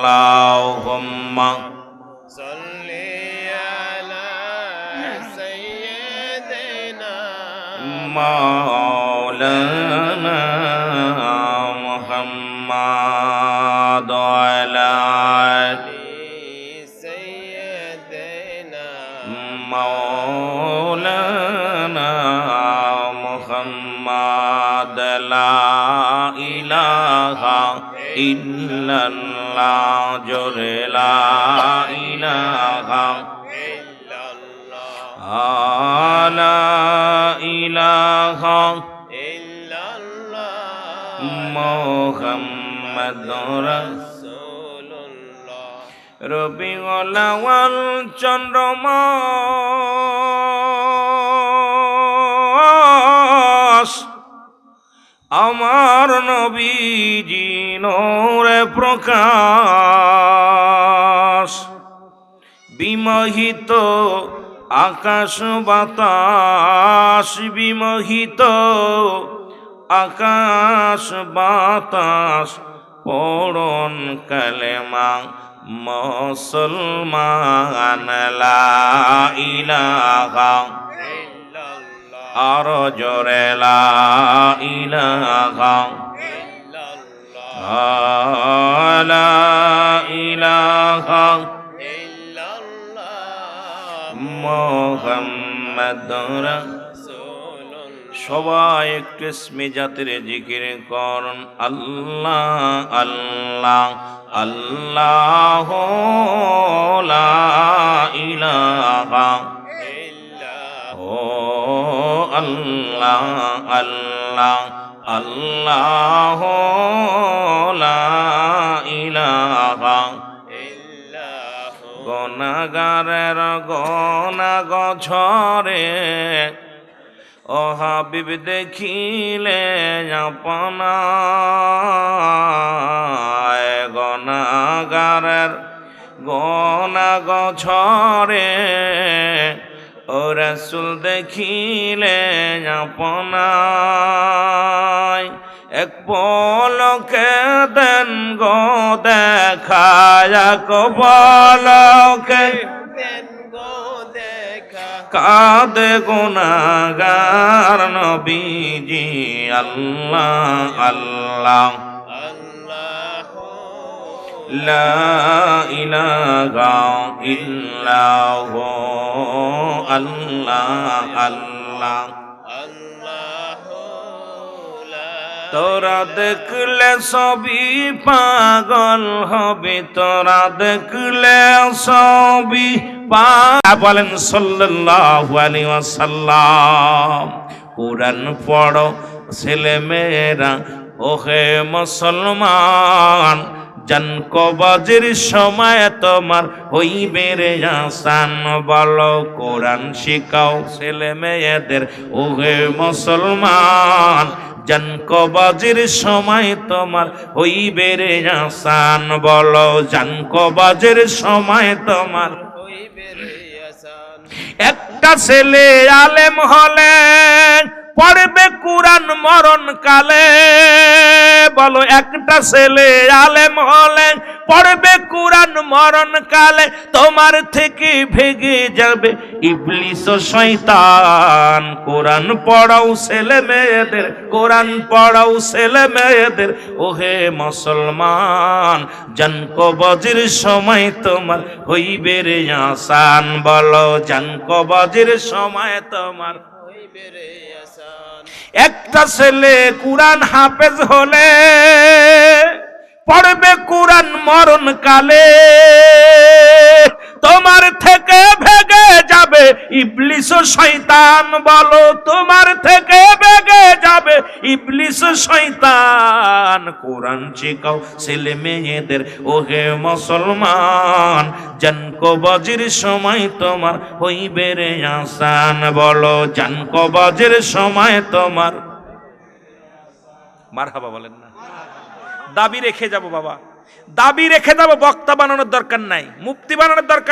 আল্লাহুম্মা সাল্লি আলা সাইয়্যিদিনা মাওলানা মুহাম্মাদ ওয়া মাওলানা মুহাম্মাদ লা ইলাহা ইল্লাল্লাহ জোরে লা ইলাহা ইল্লাল্লাহ লা ইলাহা ইল্লাল্লাহ মুহাম্মাদুর রাসূলুল্লাহ রবিউল আউয়াল চন্দ্রমাস আমার নবীজি নূরে প্রকাশ বিমোহিত আকাশ বাতাস বিমোহিত আকাশ বাতাস পড়ন কালেমা মুসলমান লা ইলাহা ইল্লাল্লাহ আর জোরে লা ইলাহা ইল্লাল্লাহ লা ইলাহা ইল্লাল্লাহ মুহাম্মাদুর রাসূলুল্লাহ সবাই একটু ইসমে জাতের জিকির করুন আল্লাহ আল্লাহ আল্লাহ লা ইলাহা ও আল্লাহ আল্লাহ আল্লাহ লা ইলাহা গুনাহগারের গুনাহ গছরে ও হাবিব দেখিলে আপনায় গুনাহগারের গুনাহ গছরে ও রাসূল দেখিলে আপনায় এক পলকে দেন গো দেখায় এক পলকে দেন গো দেখা কাঁদে গুনাহগার নবীজি আল্লাহ আল্লাহ আল্লাহ লা ইলাহা ইল্লাহু আল্লাহ আল্লাহ তোরা দেখলে সবই পাগল হবে তোরা দেখলে সবই পাগল বলেন সাল্লাল্লাহু আলাইহি ওয়াসাল্লাম কুরআন পড়ো ছেলে মেয়েরা ওহে মুসলমান জান কবজের সময় তোমার হইবে রে আসান বলো কোরআন শিখাও ছেলে মেয়েদের ওহে মুসলমান জান কবজের সময় তোমার হইবে রে আসান বলো জান কবজের সময় তোমার হইবে রে আসান একটা ছেলে আলেম হলে পড়বে কুরআন মরণ কালে বলো একটা ছেলে আলেম হলে পড়বে কুরআন মরণ কালে তোমার থেকে ভেগে যাবে ইবলিস ও শয়তান কোরআন পড়াও ছেলে মেয়েদের কোরআন পড়াও ছেলে মেয়েদের ওহে মুসলমান জান কবজের সময় তোমার হইবে রে আসান বলো জান কবজের সময় তোমার হইবে রে আসান একটা ছেলে কুরআন হাফেজ হলে পড়বে কুরআন মরণ কালে তোমার থেকে ভেগে যাবে ইবলিস ও শয়তান বলো তোমার থেকে ভেগে যাবে ইবলিস ও শয়তান কোরআন শিখাও ছেলে মেয়েদের ওহে মুসলমান জান কবজের সময় তোমার হইবে রে আসান বলো জান কবজের সময় তোমার মারহাবা বলেন না দাবি রেখে যাব বাবা দাবি রেখে যাব বক্তা বানানোর দরকার নাই মুফতি বানানোর দরকার